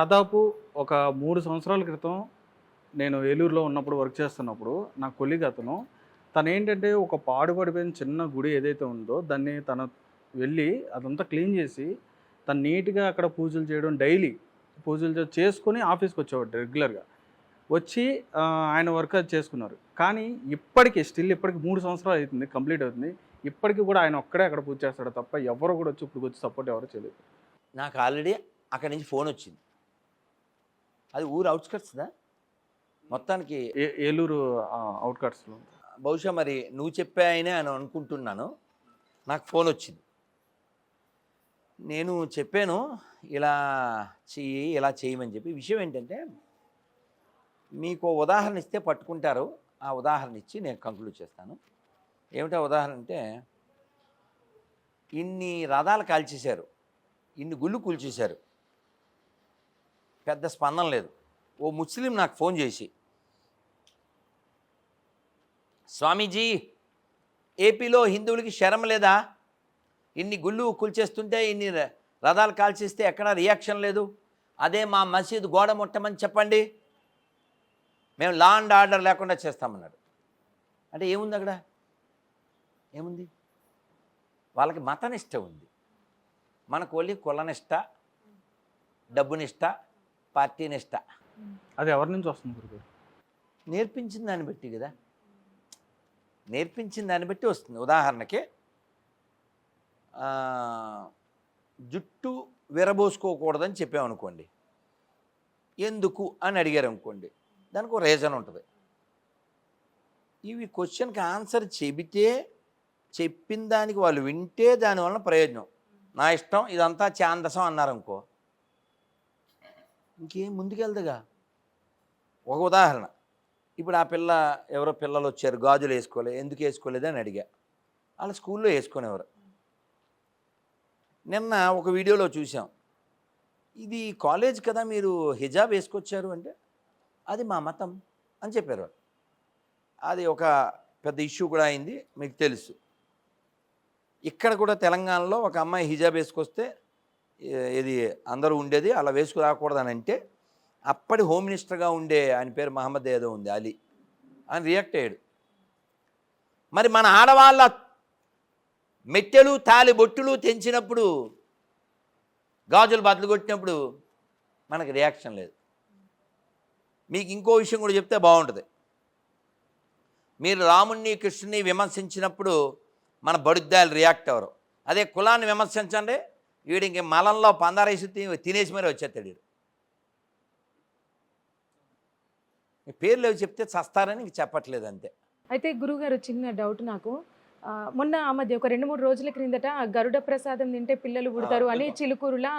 దాదాపు ఒక 3 సంవత్సరాల క్రితం నేను ఏలూరులో ఉన్నప్పుడు వర్క్ చేస్తున్నప్పుడు నా కొలీగ్ అతను తనేంటంటే ఒక పాడుపడిపోయిన చిన్న గుడి ఏదైతే ఉందో దాన్ని తను వెళ్ళి అదంతా క్లీన్ చేసి తను నీట్‌గా అక్కడ పూజలు చేయడం డైలీ పూజలు చేసుకొని ఆఫీస్‌కి వచ్చేవాడు రెగ్యులర్‌గా. వచ్చి ఆయన వర్క్ అది చేసుకున్నారు. కానీ ఇప్పటికి 3 సంవత్సరాలు అయితుంది కంప్లీట్ అవుతుంది. ఇప్పటికి కూడా ఆయన ఒక్కడే అక్కడ పూజ చేస్తాడు తప్ప ఎవరు కూడా వచ్చి ఇప్పటికొచ్చి సపోర్ట్ ఎవరు చేయలేదు. నాకు ఆల్రెడీ అక్కడి నుంచి ఫోనొచ్చింది. అది ఊరు ఔట్‌స్కట్స్‌దా? మొత్తానికి ఏలూరు ఔట్‌కట్స్‌లో. బహుశా మరి నువ్వు చెప్పాయనే అని అనుకుంటున్నాను. నాకు ఫోనొచ్చింది. నేను చెప్పాను, ఇలా చెయ్యి, ఇలా చేయమని చెప్పి. విషయం ఏంటంటే, మీకు ఉదాహరణ ఇస్తే పట్టుకుంటారు. ఆ ఉదాహరణ ఇచ్చి నేను కంక్లూడ్ చేస్తాను. ఏమిటా ఉదాహరణ అంటే, ఇన్ని రథాలు కాల్చేశారు, ఇన్ని గుళ్ళు కూల్చేశారు, పెద్ద స్పందన లేదు. ఓ ముస్లిం నాకు ఫోన్ చేసి, స్వామీజీ ఏపీలో హిందువులకి శరం లేదా? ఇన్ని గుళ్ళు కూల్చేస్తుంటే, ఇన్ని రథాలు కాల్చేస్తే ఎక్కడా రియాక్షన్ లేదు. అదే మా మసీదు గోడ ముట్టమని చెప్పండి, మేము లా అండ్ ఆర్డర్ లేకుండా చేస్తామన్నాడు. అంటే ఏముంది అక్కడ? ఏముంది? వాళ్ళకి మతనిష్ట ఉంది. మనకు ఓన్లీ కులనిష్ట, డబ్బునిష్ట, పార్టీనిష్ట. అది ఎవరి నుంచి వస్తుంది గురుగారు? నేర్పించిన దాన్ని బట్టి కదా, నేర్పించిన దాన్ని బట్టి వస్తుంది. ఉదాహరణకి జుట్టు విరబోసుకోకూడదని చెప్పామనుకోండి, ఎందుకు అని అడిగారు అనుకోండి, దానికి ఒక రీజన్ ఉంటుంది. ఇవి క్వశ్చన్కి ఆన్సర్ చెబితే, చెప్పిన దానికి వాళ్ళు వింటే దానివల్ల ప్రయోజనం. నా ఇష్టం ఇదంతా ఛాందసం అన్నారనుకో, ఇంకేం ముందుకెళ్దుగా. ఒక ఉదాహరణ, ఇప్పుడు ఆ పిల్ల ఎవరో పిల్లలు వచ్చారు, గాజులు వేసుకోలేదు, ఎందుకు వేసుకోలేదు అని అడిగా. వాళ్ళ స్కూల్లో వేసుకునేవారు. నిన్న ఒక వీడియోలో చూసాం, ఇది కాలేజ్ కదా మీరు హిజాబ్ వేసుకొచ్చారు అంటే, అది మా మతం అని చెప్పారు. అది ఒక పెద్ద ఇష్యూ కూడా అయింది, మీకు తెలుసు. ఇక్కడ కూడా తెలంగాణలో ఒక అమ్మాయి హిజాబ్ వేసుకొస్తే ఇది అందరూ ఉండేది, అలా వేసుకు రాకూడదని అంటే, అప్పటి హోమ్ మినిస్టర్గా ఉండే ఆయన పేరు మహమ్మద్ ఏదో ఉంది, అలీ, అని రియాక్ట్ అయ్యాడు. మరి మన ఆడవాళ్ళ మెట్టెలు తాలి బొట్టులు తెంచినప్పుడు, గాజులు బద్దలు కొట్టినప్పుడు మనకి రియాక్షన్ లేదు. మీకు ఇంకో విషయం కూడా చెప్తే బాగుంటుంది. మీరు రాముణ్ణి కృష్ణుని విమర్శించినప్పుడు మన బడుద్దాలు రియాక్ట్ అవ్వరు. అదే కులాన్ని విమర్శించండి, వీడి ఇంక మలంలో పందారేసి తినేసి మరీ వచ్చేస్తాడు. వీడు పేర్లు అవి చెప్తే చస్తారని ఇంక చెప్పట్లేదు అంతే. అయితే గురువుగారు చిన్న డౌట్ నాకు. మొన్న ఆ మధ్య ఒక 2-3 రోజుల క్రిందట గరుడ ప్రసాదం తింటే పిల్లలు పుడతారు అని చిలుకూరులా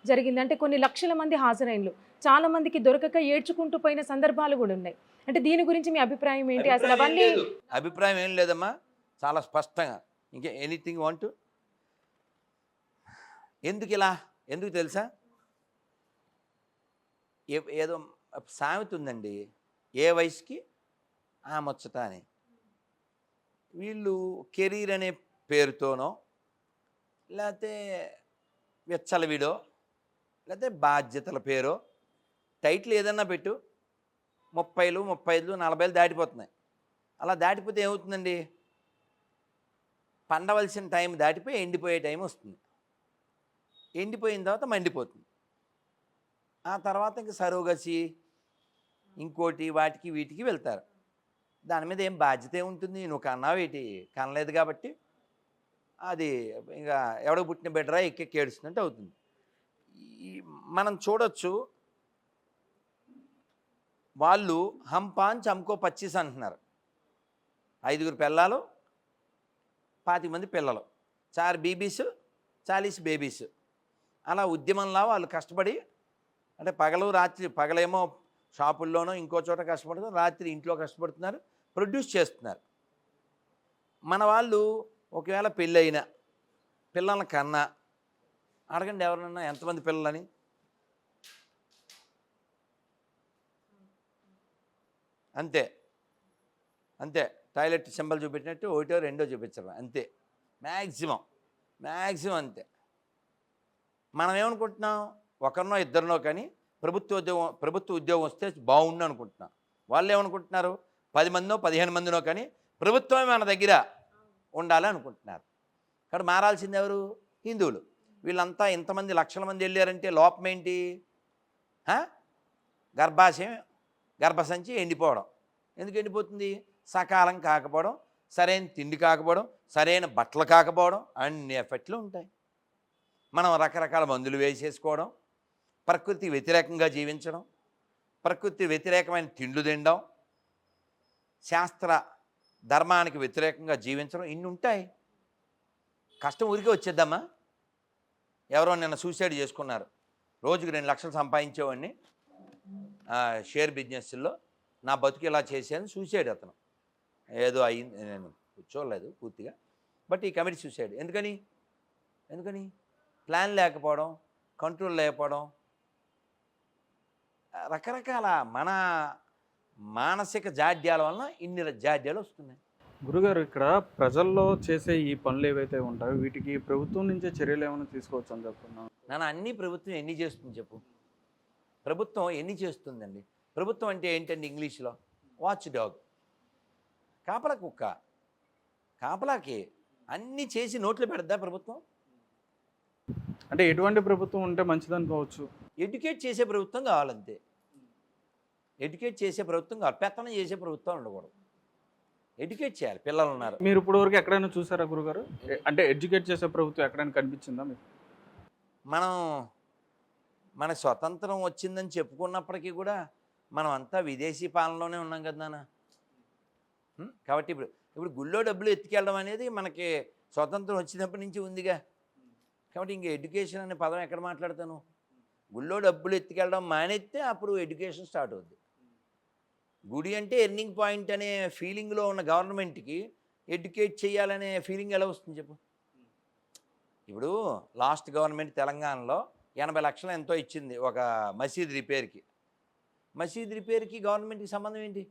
జరిగింది. అంటే కొన్ని లక్షల మంది హాజరైనలు, చాలా మందికి దొరకక ఏడ్చుకుంటూ పోయిన సందర్భాలు కూడా ఉన్నాయి. అంటే దీని గురించి మీ అభిప్రాయం ఏంటి? అసలు అవన్నీ అభిప్రాయం ఏం లేదమ్మా, చాలా స్పష్టంగా. ఇంకే ఎనీథింగ్ వాంట్. ఎందుకు ఇలా? ఎందుకు తెలుసా? ఏదో సామెత ఉందండి, ఏ వయసుకి ఆ ముచ్చట అని. వీళ్ళు కెరీర్ అనే పేరుతోనో, లేకపోతే విచ్చలవిడో, లేకపోతే బాధ్యతల పేరో, టైటిల్ ఏదన్నా పెట్టు, 30లు 35లు 40లు దాటిపోతున్నాయి. అలా దాటిపోతే ఏమవుతుందండి, పండవలసిన టైం దాటిపోయి ఎండిపోయే టైం వస్తుంది. ఎండిపోయిన తర్వాత మండిపోతుంది. ఆ తర్వాత ఇంక సరోగసి, ఇంకోటి, వాటికి వీటికి వెళ్తారు. దాని మీద ఏం బాధ్యత ఏముంటుంది? నువ్వు కన్నావేటి? కనలేదు కాబట్టి అది ఇంకా ఎవడో పుట్టిన బిడ్డరా ఎక్కెక్కి ఏడుస్తున్నట్టు అవుతుంది. మనం చూడొచ్చు, వాళ్ళు హమ్ 5 హమ్కో 25 అంటున్నారు. 5 పిల్లలు, 25 మంది పిల్లలు, 4 బీబీస్ 40 బేబీస్. అలా ఉద్యమంలా వాళ్ళు కష్టపడి, అంటే పగలు రాత్రి, పగలేమో షాపుల్లోనో ఇంకో చోట కష్టపడుతున్నారు, రాత్రి ఇంట్లో కష్టపడుతున్నారు, ప్రొడ్యూస్ చేస్తున్నారు. మన వాళ్ళు ఒకవేళ పెళ్ళైన పిల్లల కన్నా, అడగండి ఎవరన్నా ఎంతమంది పిల్లలని. అంతే అంతే, టాయిలెట్ సింబల్ చూపెట్టినట్టు ఒకటో రెండో చూపించడం అంతే, మ్యాక్సిమం అంతే. మనం ఏమనుకుంటున్నాం, ఒకరినో ఇద్దరినో కానీ ప్రభుత్వ ఉద్యోగం వస్తే బాగుండు అనుకుంటున్నా. వాళ్ళు ఏమనుకుంటున్నారు, 10 మందినో 15 మందినో కానీ ప్రభుత్వమే మన దగ్గర ఉండాలి అనుకుంటున్నారు. కాబట్టి మారాల్సింది ఎవరు? హిందువులు. వీళ్ళంతా ఇంతమంది లక్షల మంది వెళ్ళారంటే లోపం ఏంటి? గర్భసంచి ఎండిపోవడం. ఎందుకు ఎండిపోతుంది? సకాలం కాకపోవడం, సరైన తిండి కాకపోవడం, సరైన బట్టలు కాకపోవడం, అన్ని ఎఫెక్ట్లు ఉంటాయి. మనం రకరకాల మందులు వేసేసుకోవడం, ప్రకృతి వ్యతిరేకంగా జీవించడం, ప్రకృతి వ్యతిరేకమైన తిండ్లు తినడం, శాస్త్ర ధర్మానికి వ్యతిరేకంగా జీవించడం, ఇన్ని ఉంటాయి. కష్టం ఊరికే వచ్చేద్దామా? ఎవరో నిన్న సూసైడ్ చేసుకున్నారు. రోజుకి 2 లక్షలు సంపాదించేవాడిని షేర్ బిజినెస్లో, నా బతుకు ఇలా చేశాను. సూసైడ్ అతను. ఏదో అయింది, నేను కూర్చోలేదు పూర్తిగా, బట్ ఈ కమిటీ సూసైడ్. ఎందుకని ప్లాన్ లేకపోవడం, కంట్రోల్ లేకపోవడం, రకరకాల మన మానసిక జాడ్యాల వలన ఇన్ని జాడ్యాలు వస్తున్నాయి. గురుగారు, ఇక్కడ ప్రజల్లో చేసే ఈ పనులు ఏవైతే ఉంటాయో వీటికి ప్రభుత్వం నుంచే చర్యలు ఏమైనా తీసుకోవచ్చు అని చెప్తున్నాను. నాన్న, అన్ని ప్రభుత్వం ఎన్ని చేస్తుంది చెప్పు? ప్రభుత్వం ఎన్ని చేస్తుందండి? ప్రభుత్వం అంటే ఏంటండి ఇంగ్లీష్లో? వాచ్ డాగ్, కాపలా కుక్క. కాపలాకి అన్నీ చేసి నోట్లు పెడద్దా ప్రభుత్వం? అంటే ఎటువంటి ప్రభుత్వం ఉంటే మంచిదనుకోవచ్చు? ఎడ్యుకేట్ చేసే ప్రభుత్వం కావాలంతే. ఎడ్యుకేట్ చేసే ప్రభుత్వం కావాలి, పెత్తనం చేసే ప్రభుత్వం ఉండకూడదు. ఎడ్యుకేట్ చేయాలి. పిల్లలు ఉన్నారు. మీరు ఇప్పుడు వరకు ఎక్కడైనా చూసారా గురుగారు? అంటే ఎడ్యుకేట్ చేసే ప్రభుత్వం ఎక్కడైనా కనిపించిందా మీకు? మన స్వతంత్రం వచ్చిందని చెప్పుకున్నప్పటికీ కూడా మనం అంతా విదేశీ పాలనలోనే ఉన్నాం కదా నాన్న. కాబట్టి ఇప్పుడు గుళ్ళో డబ్బులు ఎత్తుకెళ్ళడం అనేది మనకి స్వతంత్రం వచ్చినప్పటి నుంచి ఉందిగా. కాబట్టి ఇంక ఎడ్యుకేషన్ అనే పదం ఎక్కడ మాట్లాడతాను? గుళ్ళో డబ్బులు ఎత్తుకెళ్ళడం మానేస్తే అప్పుడు ఎడ్యుకేషన్ స్టార్ట్ అవుద్ది. గుడి అంటే ఎర్నింగ్ పాయింట్ అనే ఫీలింగ్లో ఉన్న గవర్నమెంట్కి ఎడ్యుకేట్ చేయాలనే ఫీలింగ్ ఎలా వస్తుంది చెప్పు? ఇప్పుడు లాస్ట్ గవర్నమెంట్ తెలంగాణలో 80 లక్షలు ఎంతో ఇచ్చింది ఒక మసీద్ రిపేర్కి. మసీద్ రిపేర్కి గవర్నమెంట్కి సంబంధం ఏంటి?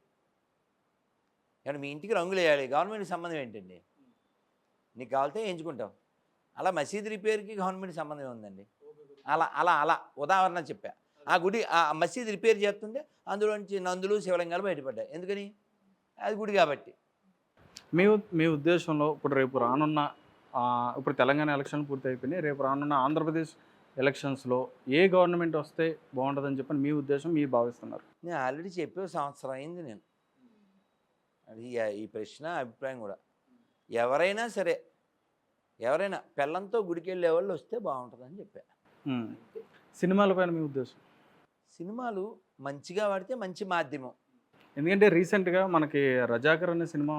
అంటే మీ ఇంటికి రంగులు వేయాలి, గవర్నమెంట్కి సంబంధం ఏంటండి? నీకు కావాలితే ఎంచుకుంటావు. అలా మసీద్ రిపేర్కి గవర్నమెంట్కి సంబంధం ఉందండి. అలా అలా అలా ఉదాహరణ చెప్పా. ఆ గుడి ఆ మసీద్ రిపేర్ చేస్తుంటే అందులోంచి నందులు శివలింగాలు బయటపడ్డాయి. ఎందుకని? అది గుడి కాబట్టి. మీ ఉద్దేశంలో ఇప్పుడు రేపు రానున్న ఇప్పుడు తెలంగాణ ఎలక్షన్లు పూర్తి అయిపోయినాయి, రేపు రానున్న ఆంధ్రప్రదేశ్ ఎలక్షన్స్లో ఏ గవర్నమెంట్ వస్తే బాగుంటుందని చెప్పని మీ ఉద్దేశం, మీరు భావిస్తున్నారు? నేను ఆల్రెడీ చెప్పే సంవత్సరం అయింది నేను అది ఈ ప్రశ్న అభిప్రాయం కూడా. ఎవరైనా సరే, ఎవరైనా పెళ్ళంతో గుడికి వెళ్ళే వాళ్ళు వస్తే బాగుంటుందని చెప్పా. సినిమాలపైన మీ ఉద్దేశం? సినిమాలు మంచిగా వాడితే మంచి మాధ్యమం. ఎందుకంటే రీసెంట్గా మనకి రజాకర్ అనే సినిమా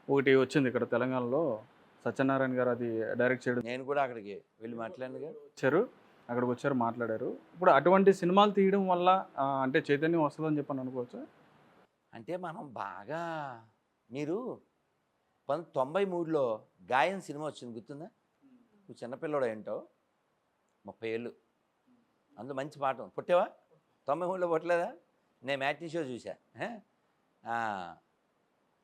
ఒకటి వచ్చింది ఇక్కడ తెలంగాణలో, సత్యనారాయణ గారు అది డైరెక్ట్ చేయడం. నేను కూడా అక్కడికి వెళ్ళి మాట్లాడినగా అక్కడికి వచ్చారు, మాట్లాడారు. ఇప్పుడు అటువంటి సినిమాలు తీయడం వల్ల అంటే చైతన్యం వస్తుందని చెప్పని అనుకోవచ్చు. అంటే మనం బాగా, మీరు 1993లో గాయం సినిమా వచ్చింది గుర్తుందా? నువ్వు చిన్నపిల్లడు ఏంటో, 30 ఏళ్ళు. అందులో మంచి పాట పుట్టావా? 93లో పుట్టలేదా? నేను మ్యాట్నీ షో చూసా.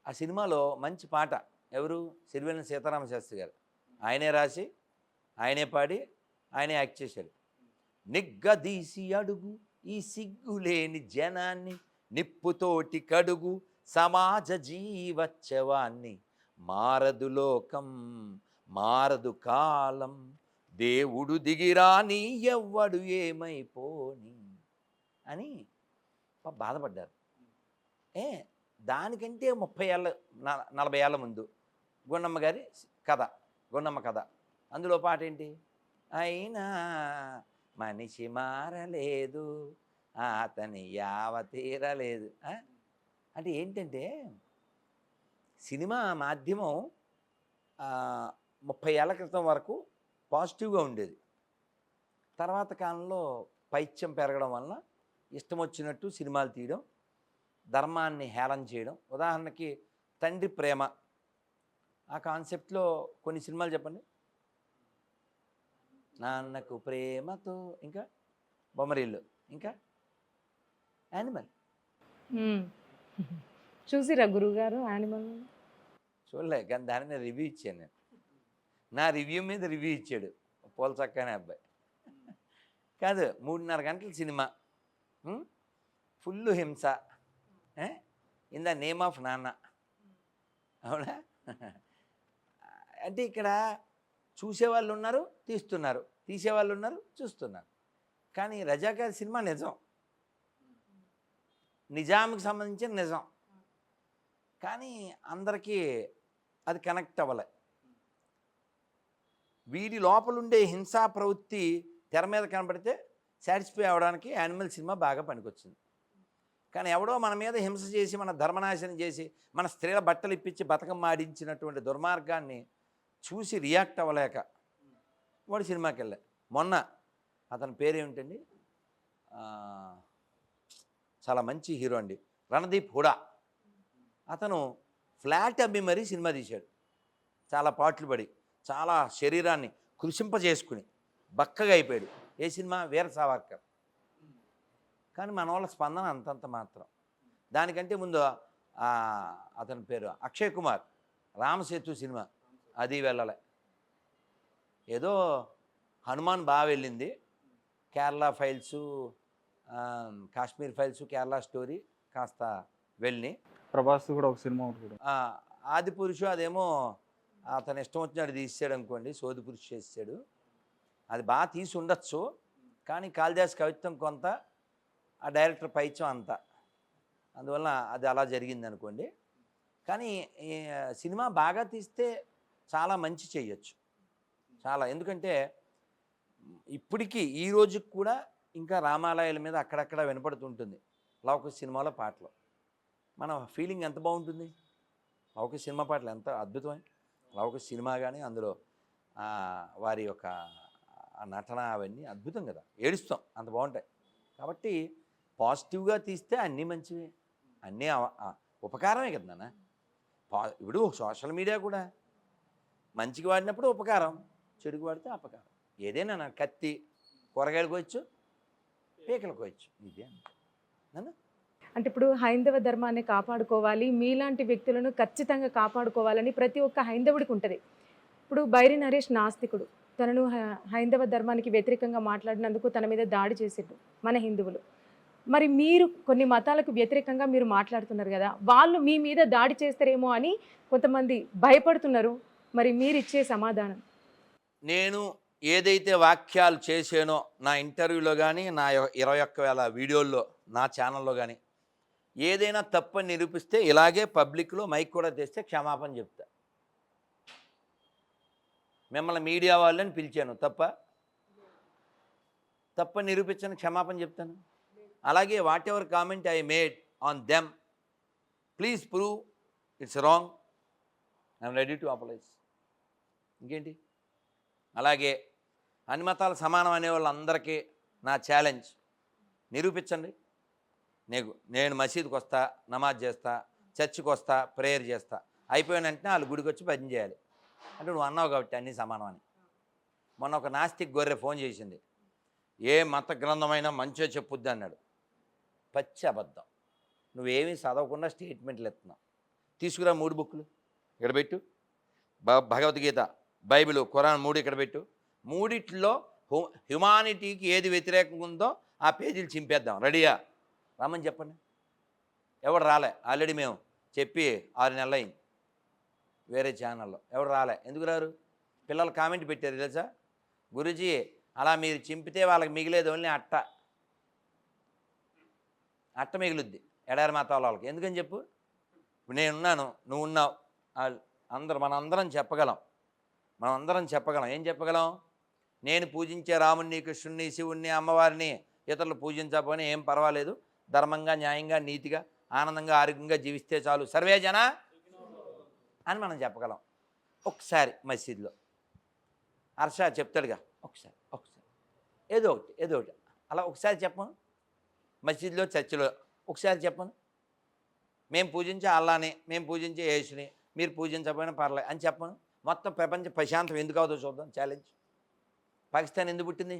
ఆ సినిమాలో మంచి పాట ఎవరు? సిరివెన్నెల సీతారామ శాస్త్రి గారు. ఆయనే రాసి, ఆయనే పాడి, ఆయనే యాక్ట్ చేశాడు. నిగ్గదీసి అడుగు ఈ సిగ్గులేని జనాన్ని, నిప్పుతోటి కడుగు సమాజ జీవచ్చవాన్ని, మారదు లోకం మారదు కాలం, దేవుడు దిగిరాని ఎవ్వడు ఏమైపోని అని బాధపడ్డారు. దానికంటే 30 ఏళ్ళ 40 ఏళ్ళ ముందు గుండమ్మ గారి కథ, గుండమ్మ కథ. అందులో పాట ఏంటి? అయినా మనిషి మారలేదు, అతని యావ తీరలేదు. అంటే ఏంటంటే సినిమా మాధ్యమం 30 ఏళ్ల క్రితం వరకు పాజిటివ్గా ఉండేది. తర్వాత కాలంలో పైత్యం పెరగడం వలన ఇష్టం వచ్చినట్టు సినిమాలు తీయడం, ధర్మాన్ని హేళన చేయడం. ఉదాహరణకి తండ్రి ప్రేమ, ఆ కాన్సెప్ట్లో కొన్ని సినిమాలు చెప్పండి. నాన్నకు ప్రేమతో, ఇంకా బొమ్మరిల్లు, ఇంకా యానిమల్. చూసిరా గురువుగారు యానిమల్? చూడలే, కానీ దాని మీద రివ్యూ ఇచ్చాను నేను. నా రివ్యూ మీద రివ్యూ ఇచ్చాడు పోల్చక్కనే అబ్బాయి. కాదు, 3:30 గంటల సినిమా, ఫుల్ హింస ఇన్ ద నేమ్ ఆఫ్ నాన్న. అవునా? అంటే ఇక్కడ చూసేవాళ్ళు ఉన్నారు, తీస్తున్నారు, తీసేవాళ్ళు ఉన్నారు, చూస్తున్నారు. కానీ రజాకార్ సినిమా నిజం, నిజాంకి సంబంధించిన నిజం. కానీ అందరికీ అది కనెక్ట్ అవ్వలే. వీడి లోపలుండే హింసా ప్రవృత్తి తెర మీద కనబడితే సాటిస్ఫై అవ్వడానికి యానిమల్ సినిమా బాగా పనికొచ్చింది. కానీ ఎవడో మన మీద హింస చేసి, మన ధర్మనాశనం చేసి, మన స్త్రీల బట్టలు ఇప్పించి బతకం ఆడించినటువంటి దుర్మార్గాన్ని చూసి రియాక్ట్ అవ్వలేక వాడు సినిమాకి వెళ్ళా. మొన్న అతని పేరేమిటండి, చాలా మంచి హీరో అండి, రణదీప్ హుడా. అతను ఫ్లాట్ అమ్మి మరీ సినిమా తీశాడు. చాలా పాటలు పడి, చాలా శరీరాన్ని కృషింపజేసుకుని బక్కగా అయిపోయాడు. ఏ సినిమా? వీర సావర్కర్. కానీ మన వాళ్ళ స్పందన అంతంత మాత్రం. దానికంటే ముందు అతని పేరు అక్షయ్ కుమార్, రామసేతు సినిమా, అది వెళ్ళలే. ఏదో హనుమాన్ బాగా వెళ్ళింది. Kerala files, Kashmir files, Kerala story కాస్త వెళ్ళి. ప్రభాస్ కూడా ఒక సినిమా కూడా, ఆది పురుషు అదేమో అతను ఇష్టం వచ్చినట్టు తీసాడు అనుకోండి, సోది పురుషు చేసాడు. అది బాగా తీసి ఉండొచ్చు, కానీ కాళిదాస్ కవిత్వం కొంత, ఆ డైరెక్టర్ పైత్యం అంత, అందువల్ల అది అలా జరిగింది అనుకోండి. కానీ సినిమా బాగా తీస్తే చాలా మంచి చేయొచ్చు, చాలా. ఎందుకంటే ఇప్పటికీ ఈ రోజుకి కూడా ఇంకా రామాలయాల మీద అక్కడక్కడ వినపడుతుంటుంది లౌకిక సినిమాలో పాటలు. మన ఫీలింగ్ ఎంత బాగుంటుంది, లౌకిక సినిమా పాటలు ఎంత అద్భుతమైన లౌకిక సినిమా. కానీ అందులో వారి యొక్క నటన అవన్నీ అద్భుతం కదా, ఏడుస్తాం, అంత బాగుంటాయి. కాబట్టి పాజిటివ్గా తీస్తే అన్నీ మంచివే, అన్నీ ఉపకారమే కదా నాన్న. ఇప్పుడు సోషల్ మీడియా కూడా మంచికి వాడినప్పుడు ఉపకారం, చెడుకు వాడితే అపకారం. ఏదైనా నా కత్తి కూరగాయలు కోయచ్చు, పీకలు కోయచ్చు, ఇదే నాన్న. అంటే ఇప్పుడు హైందవ ధర్మాన్ని కాపాడుకోవాలి, మీలాంటి వ్యక్తులను ఖచ్చితంగా కాపాడుకోవాలని ప్రతి ఒక్క హైందవుడికి ఉంటుంది. ఇప్పుడు బైరి నరేష్ నాస్తికుడు, తనను హైందవ ధర్మానికి వ్యతిరేకంగా మాట్లాడినందుకు తన మీద దాడి చేసిండు మన హిందువులు. మరి మీరు కొన్ని మతాలకు వ్యతిరేకంగా మీరు మాట్లాడుతున్నారు కదా, వాళ్ళు మీ మీద దాడి చేస్తారేమో అని కొంతమంది భయపడుతున్నారు. మరి మీరు ఇచ్చే సమాధానం? నేను ఏదైతే వాక్యాలు చేసానో నా ఇంటర్వ్యూలో కానీ, నా 21,000 వీడియోల్లో, నా ఛానల్లో కానీ ఏదైనా తప్పని నిరూపిస్తే ఇలాగే పబ్లిక్లో మైక్ కూడా తెస్తే క్షమాపణ చెప్తా. మిమ్మల్ని మీడియా వాళ్ళని పిలిచాను, తప్పని నిరూపించని క్షమాపణ చెప్తాను. అలాగే whatever comment I made on them, please prove it's wrong, I'm ready to apologize. ఇంకేంటి? అలాగే అన్ని మతాలు సమానం అనే వాళ్ళందరికీ నా ఛాలెంజ్, నిరూపించండి. నేను మసీదుకి వస్తా, నమాజ్ చేస్తా, చర్చికి వస్తా, ప్రేయర్ చేస్తా, అయిపోయిన వెంటనే వాళ్ళు గుడికి వచ్చి భజన చేయాలి అంటే నువ్వు అన్నావు కాబట్టి అన్నీ సమానం అని. మొన్న ఒక నాస్తిక్ గొర్రె ఫోన్ చేసింది, ఏ మత గ్రంథమైనా మంచిగా చెప్పుద్ది అన్నాడు. పచ్చి అబద్ధం. నువ్వేమీ చదవకుండా స్టేట్మెంట్లు ఎత్తున్నావు. తీసుకురా 3 బుక్కులు ఇక్కడ పెట్టు, భగవద్గీత, బైబిల్, ఖురాన్ 3 ఇక్కడ పెట్టు. 3 హ్యుమానిటీకి ఏది వ్యతిరేకంగా ఉందో ఆ పేజీలు చింపేద్దాం, రెడీయా? రమ్మని చెప్పండి. ఎవడు రాలే, ఆల్రెడీ మేము చెప్పి 6 నెలలు అయింది వేరే ఛానల్లో, ఎవడు రాలే. ఎందుకు రారు? పిల్లలు కామెంట్ పెట్టారు తెలుసా, గురూజీ అలా మీరు చింపితే వాళ్ళకి మిగిలేదు ఓన్లీ అట్ట మిగులుద్ది ఎడారి మతాల వాళ్ళకి. ఎందుకని చెప్పు? ఇప్పుడు నేనున్నాను, నువ్వు ఉన్నావు, మనందరం చెప్పగలం. ఏం చెప్పగలం? నేను పూజించే రాముణ్ణి, కృష్ణుణ్ణి, శివుణ్ణి, అమ్మవారిని ఇతరులు పూజించకపోయినా ఏం పర్వాలేదు, ధర్మంగా, న్యాయంగా, నీతిగా, ఆనందంగా, ఆరోగ్యంగా జీవిస్తే చాలు, సర్వే జన అని మనం చెప్పగలం. ఒకసారి మసీదులో హర్ష చెప్తాడుగా, ఒకసారి ఏదో ఒకటి అలా ఒకసారి చెప్పను. మసీదులో, చర్చిలో ఒకసారి చెప్పను. మేము పూజించే అల్లాని, మేము పూజించే యేసుని మీరు పూజించకపోయినా పర్లేదు అని చెప్పను. మొత్తం ప్రపంచం ప్రశాంతం ఎందుకు అవుతుందో చూద్దాం. ఛాలెంజ్. పాకిస్తాన్ ఎందుకు పుట్టింది?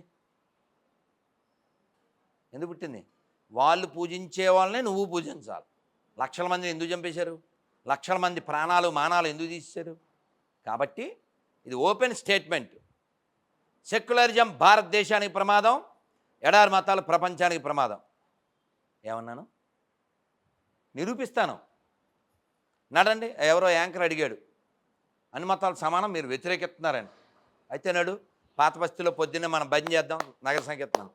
వాళ్ళు పూజించే వాళ్ళనే నువ్వు పూజించాలి. లక్షల మందిని ఎందుకు చంపేశారు? లక్షల మంది ప్రాణాలు, మానాలు ఎందుకు తీసేశారు? కాబట్టి ఇది ఓపెన్ స్టేట్మెంట్. సెక్యులరిజం భారతదేశానికి ప్రమాదం, ఎడారి మతాలు ప్రపంచానికి ప్రమాదం. ఏమన్నాను? నిరూపిస్తాను, నడండి. ఎవరో యాంకర్ అడిగాడు, అన్ని మతాలు సమానం, మీరు వ్యతిరేకిస్తున్నారని. అయితే నాడు పాత బస్తీలో పొద్దున్నే మనం భజన చేద్దాం, నగర సంకీర్తనం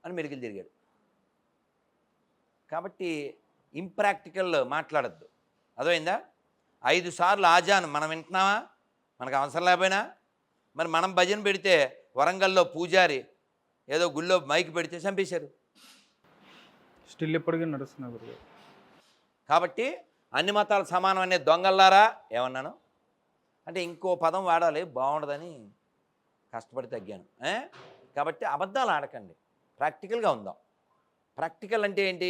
అని మెడికల్ తిరిగాడు. కాబట్టి ఇంప్రాక్టికల్ మాట్లాడద్దు, అర్థమైందా? 5 సార్లు ఆజాన్ మనం వింటున్నామా? మనకు అవసరం లేకపోయినా. మరి మనం భజన పెడితే వరంగల్లో పూజారి ఏదో గుళ్ళో మైక్ పెడితే చంపేశారు. స్టిల్ ఇప్పటికీ నడుస్తున్నా గురుగారు. కాబట్టి అన్ని మతాలు సమానం అనే దొంగల్లారా ఏమన్నాను అంటే ఇంకో పదం వాడాలి, బాగుండదని కష్టపడి తగ్గాను. కాబట్టి అబద్ధాలు ఆడకండి, ప్రాక్టికల్గా ఉందాం. ప్రాక్టికల్ అంటే ఏంటి?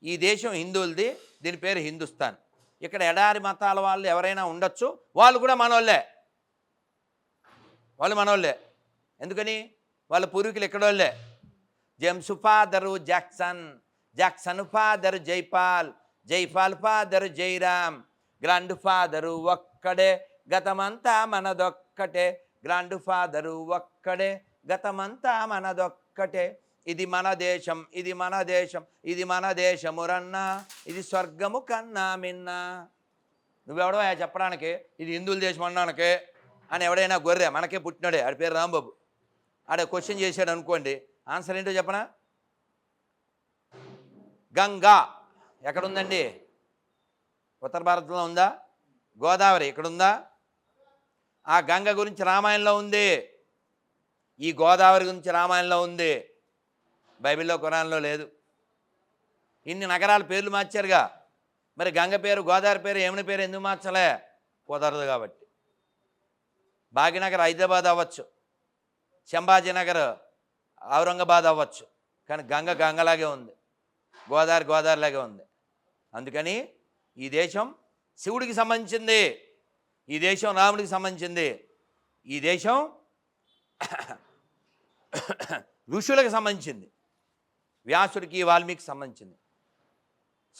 ఈ దేశం హిందువులది, దీని పేరు హిందుస్థాన్. ఇక్కడ ఎడారి మతాల వాళ్ళు ఎవరైనా ఉండొచ్చు, వాళ్ళు కూడా మనోళ్ళే. వాళ్ళు మనోళ్ళే. ఎందుకని? వాళ్ళ పూర్వీకులు ఎక్కడోళ్ళే. James father Jackson, Jackson father Jaipal, Jaipal father Jairam, grand father ఒక్కడే, గతమంతా మనదొక్కటే. గ్రాండ్ ఫాదరు ఒక్కడే, గతమంతా మనదొక్కటే. ఇది మన దేశం, ఇది మన దేశం, ఇది మన దేశమురన్నా, ఇది స్వర్గము కన్నా మిన్నా. నువ్వెవడో చెప్పడానికి ఇది హిందువుల దేశం అన్నానికి అని ఎవడైనా గొర్రె, మనకే పుట్టినాడే, ఆడి పేరు రాంబాబు, ఆడ క్వశ్చన్ చేశాడు అనుకోండి, ఆన్సర్ ఏంటో చెప్పనా? గంగా ఎక్కడుందండి? ఉత్తర భారతంలో ఉందా? గోదావరి ఎక్కడుందా? ఆ గంగ గురించి రామాయణంలో ఉంది, ఈ గోదావరి గురించి రామాయణంలో ఉంది, బైబిల్లో ఖురాన్లో లేదు. ఇన్ని నగరాల పేర్లు మార్చారుగా, మరి గంగ పేరు, గోదావరి పేరు, యమున పేరు ఎందుకు మార్చలే? కుదరదు కాబట్టి. భాగ్యనగర్ హైదరాబాద్ అవ్వచ్చు, సంభాజీనగర్ ఔరంగాబాద్ అవ్వచ్చు, కానీ గంగ గంగలాగే ఉంది, గోదావరి గోదావరిలాగే ఉంది. అందుకని ఈ దేశం శివుడికి సంబంధించింది, ఈ దేశం రాముడికి సంబంధించింది, ఈ దేశం ఋషులకు సంబంధించింది, వ్యాసుడికి వాల్మీకి సంబంధించింది.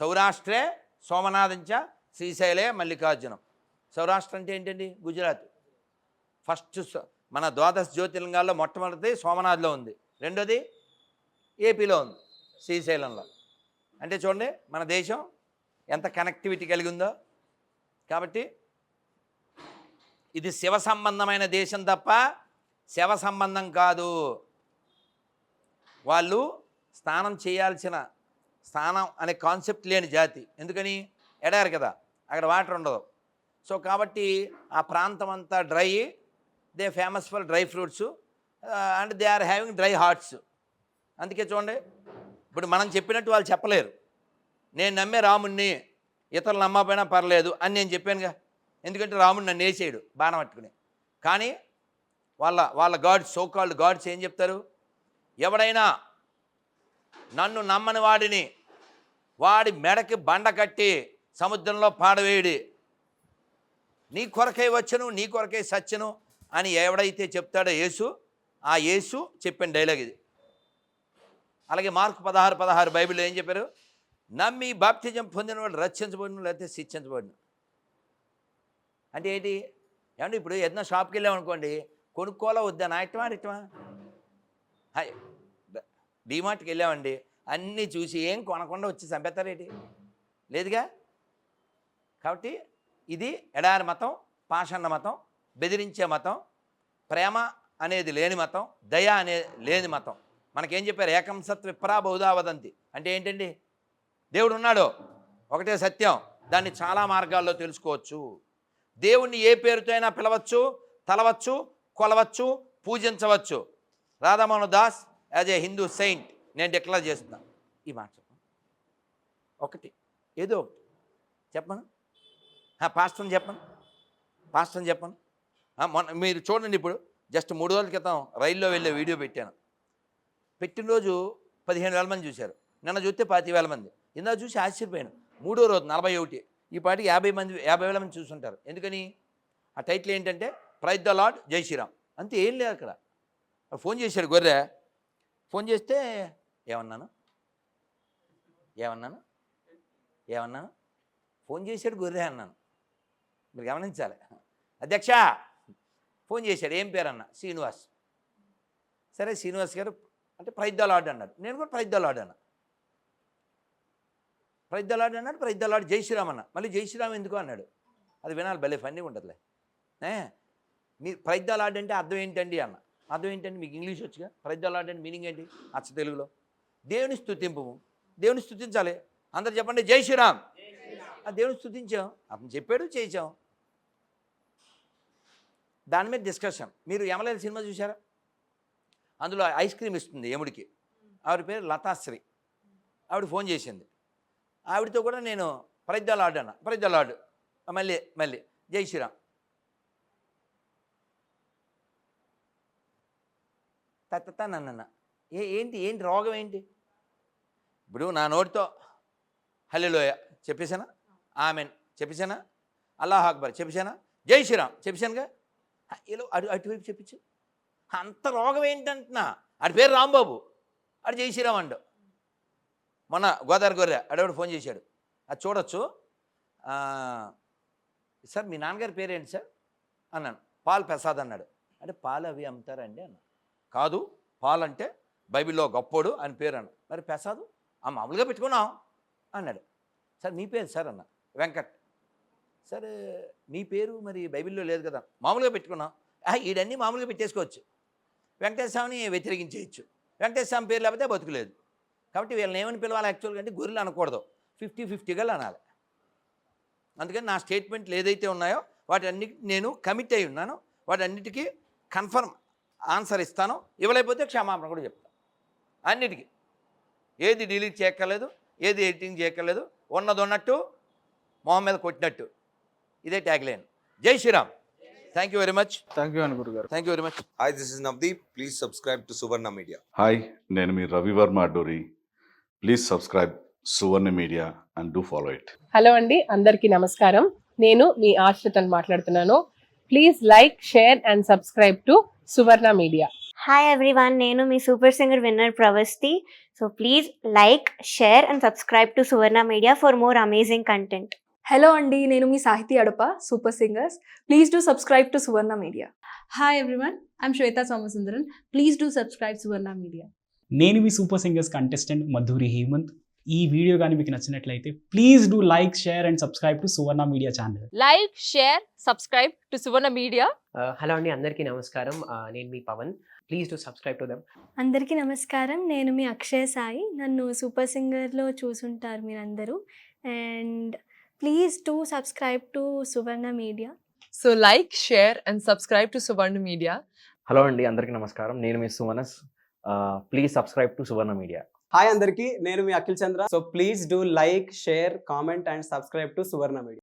సౌరాష్ట్రే సోమనాథంచ శ్రీశైలే మల్లికార్జునం. సౌరాష్ట్ర అంటే ఏంటండి? గుజరాత్. ఫస్ట్ మన ద్వాదశ జ్యోతిర్లింగాల్లో మొట్టమొదటిది సోమనాథ్లో ఉంది, రెండోది ఏపీలో ఉంది, శ్రీశైలంలో. అంటే చూడండి మన దేశం ఎంత కనెక్టివిటీ కలిగి ఉందో. కాబట్టి ఇది శివ సంబంధమైన దేశం తప్ప శవ సంబంధం కాదు. వాళ్ళు స్నానం చేయాల్సిన, స్నానం అనే కాన్సెప్ట్ లేని జాతి. ఎందుకని? ఎడారు కదా, అక్కడ వాటర్ ఉండదు. సో కాబట్టి ఆ ప్రాంతం అంతా dry, they famous for dry fruits and they are having dry hearts. అందుకే చూడండి, ఇప్పుడు మనం చెప్పినట్టు వాళ్ళు చెప్పలేరు. నేను నమ్మే రాముణ్ణి, ఇతరులు నమ్మకపోయినా పర్లేదు అని నేను చెప్పానుగా. ఎందుకంటే రాముడు నన్ను వేసేయడు బాణం పట్టుకుని. కానీ వాళ్ళ గాడ్స్, సో కాల్డ్ గాడ్స్ ఏం చెప్తారు? ఎవడైనా నన్ను నమ్మని వాడిని వాడి మెడకి బండ కట్టి సముద్రంలో పాడవేయుడి, నీ కొరకై వచ్చను, నీ కొరకై సచ్చను అని ఎవడైతే చెప్తాడో యేసు, ఆ యేసు చెప్పిన డైలాగ్ ఇది. అలాగే మార్కు 16:16 బైబిల్లో ఏం చెప్పారు? నమ్మి బాప్తిజం పొందిన వాడు రక్షించబడిన, లేకపోతే శిక్షించబడిన. అంటే ఏంటి? ఏమంటే ఇప్పుడు ఏదైనా షాప్కి వెళ్ళామనుకోండి, కొనుక్కోవాలా వద్దా, నా ఇష్టమా ఇష్టమా? హాయ్, డీమార్ట్కి వెళ్ళామండి, అన్నీ చూసి ఏం కొనకుండా వచ్చి చంపేస్తారేంటి? లేదుగా. కాబట్టి ఇది ఎడారి మతం, పాషాణ మతం, బెదిరించే మతం, ప్రేమ అనేది లేని మతం, దయ అనేది లేని మతం. మనకేం చెప్పారు? ఏకం సత్ విప్రా బహుధా వదంతి. అంటే ఏంటండి? దేవుడు ఉన్నాడు, ఒకటే సత్యం, దాన్ని చాలా మార్గాల్లో తెలుసుకోవచ్చు. దేవుణ్ణి ఏ పేరుతో అయినా పిలవచ్చు, తలవచ్చు, కొలవచ్చు, పూజించవచ్చు. Radhamohan Das as a Hindu saint నేను డిక్లేర్ చేస్తున్నా. ఈ మాట చెప్పను, ఒకటి ఏదో ఒకటి చెప్పను, పాస్టర్ని చెప్పను, పాస్టర్ని చెప్పను. మొన్న మీరు చూడండి, ఇప్పుడు జస్ట్ 3 రోజుల క్రితం రైల్లో వెళ్ళే వీడియో పెట్టాను. పెట్టిన రోజు 15,000 మంది చూశారు, నిన్న చూస్తే 25,000 మంది. ఇందా చూసి ఆశ్చర్యపోయాను. 3వ రోజు 41, ఈ పాటికి 50,000 మంది చూసుంటారు. ఎందుకని? ఆ టైటిల్ ఏంటంటే ప్రైజ్ ద లార్డ్, జై శ్రీరామ్, అంతే. ఏం లేదు అక్కడ. ఫోన్ చేశాడు గొర్రె, ఫోన్ చేస్తే ఏమన్నాను ఫోన్ చేశాడు గొర్రె అన్నాను. మీరు గమనించాలి. అధ్యక్ష ఫోన్ చేశాడు, ఏం పేరు అన్న? శ్రీనివాస్. సరే శ్రీనివాస్ గారు అంటే ప్రైజ్ ద లార్డ్ అన్నాడు. నేను కూడా ప్రైజ్ ద లార్డ్ అన్నా. ప్రైజ్ ద లార్డ్ అన్నాడు, ప్రైజ్ ద లార్డ్ జై శ్రీరామ్ అన్న, మళ్ళీ జై శ్రీరామ్ ఎందుకు అన్నాడు. అది వినాలి, భలే ఫన్నీగా ఉంటుందిలే. మీరు ప్రైజ్ ద లార్డ్ అంటే అర్థం ఏంటండి అన్న. అర్థం ఏంటండి, మీకు ఇంగ్లీష్ వచ్చుగా. ప్రైజ్ ద లార్డ్ అంటే మీనింగ్ ఏంటి అచ్చ తెలుగులో? దేవుని స్తుతింపు, దేవుని స్తుతించాలి. అందరు చెప్పండి జై శ్రీరామ్. ఆ దేవుని స్తుతించాం, అతను చెప్పాడు, చేయించాం. దాని మీద డిస్కషన్. మీరు యమలేని సినిమా చూసారా? అందులో ఐస్ క్రీమ్ ఇస్తుంది యముడికి. ఆవిడ పేరు లతాశ్రీ. ఆవిడ ఫోన్ చేసింది. ఆవిడతో కూడా నేను ప్రైజ్ ద లార్డ్ అన్న, ప్రైజ్ ద లార్డ్, మళ్ళీ జై శ్రీరామ్. నన్న ఏంటి రోగం ఏంటి? ఇప్పుడు నా నోటితో హల్లెలూయా చెప్పేశానా, ఆమెన్ చెప్పేశానా, అల్లాహ్ అక్బర్ చెప్పేశానా, జై శ్రీరామ్ చెప్పేశానుగా. ఇలా అటువైపు చెప్పించు. అంత రోగం ఏంటంటున్నా. ఆడి పేరు రాంబాబు, ఆడు జై శ్రీరామ్ అండు. మొన్న గోదావరి గొర్రె అడవాడు ఫోన్ చేశాడు, అది చూడొచ్చు. సార్ మీ నాన్నగారి పేరేంటి సార్ అన్నాను. పాల్ ప్రసాద్ అన్నాడు. అంటే పాలు అవి అమ్ముతారండి అన్న. కాదు, పాల్ అంటే బైబిల్లో గొప్పోడు అని పేరు అన్న. మరి ప్రసాదు మామూలుగా పెట్టుకున్నాం అన్నాడు. సార్ మీ పేరు సార్ అన్న. వెంకట్. సరే మీ పేరు మరి బైబిల్లో లేదు కదా, మామూలుగా పెట్టుకున్నాం. ఈడన్నీ మామూలుగా పెట్టేసుకోవచ్చు, వెంకటేశ్వరని వ్యతిరేకించేయచ్చు. వెంకటేశ్వర పేరు లేకపోతే బతుకులేదు. కాబట్టి వీళ్ళని ఏమని పిలవాలి యాక్చువల్గా అంటే గొర్రెలు అనకూడదు, 50-50గా అనాలి. అందుకని నా స్టేట్మెంట్లు ఏదైతే ఉన్నాయో వాటన్నిటి నేను కమిట్ అయి ఉన్నాను. వాటన్నిటికీ కన్ఫర్మ్ ఆన్సర్ ఇస్తాను. ఇవ్వలేకపోతే క్షమాపణ కూడా చెప్తాను. అన్నిటికీ ఏది డిలీట్ చేయక్కర్లేదు, ఏది ఎడిటింగ్ చేయక్కర్లేదు. ఉన్నది ఉన్నట్టు మొహం మీద కొట్టినట్టు. ఇదే ట్యాగ్ లైన్. జై Shriram. Thank you very much. Thank you అని గురుగారు. Thank you very much. Hi, this is Navdeep. Please subscribe to Suvarna Media. Hi, నేను మీ Ravivarma Adduri. Please subscribe Suvarna Media and do follow it. Hello అండి, అందరికీ నమస్కారం. నేను మీ ఆశ్రితని మాట్లాడుతున్నాను. Please like, share and subscribe to Suvarna Media. Hi everyone, నేను మీ super singer winner Pravasti. So please like, share and subscribe to Suvarna Media for more amazing content. Hello అండి, నేను మీ Sahithi Adapa, super singers. Please do subscribe to Suvarna Media. Hi everyone, I'm Shweta Somasundaran. Please do subscribe Suvarna Media. నేను మీ super singers contestant Madhuri Hemanth. ఈ video కానీ మీకు నచ్చినట్లయితే please do like, share and subscribe to Suvarna Media channel. Like, share, subscribe to Suvarna Media. Hello అండి, అందరికీ నమస్కారం. నేను మీ Pavan. Please do subscribe to them. అందరికీ నమస్కారం, నేను మీ అక్షయ్ సాయి. నన్ను సూపర్ సింగర్లో చూసుంటారు మీరందరూ. And please do subscribe to Suvarna Media. So like, share and subscribe to Suvarna Media. Hello అండి, అందరికీ నమస్కారం. నేను మీ Suvanas. Please subscribe to Suvarna Media. Hi అందరికీ, నేను మీ Akhil Chandra. So please do like, share, comment and subscribe to Suvarna media.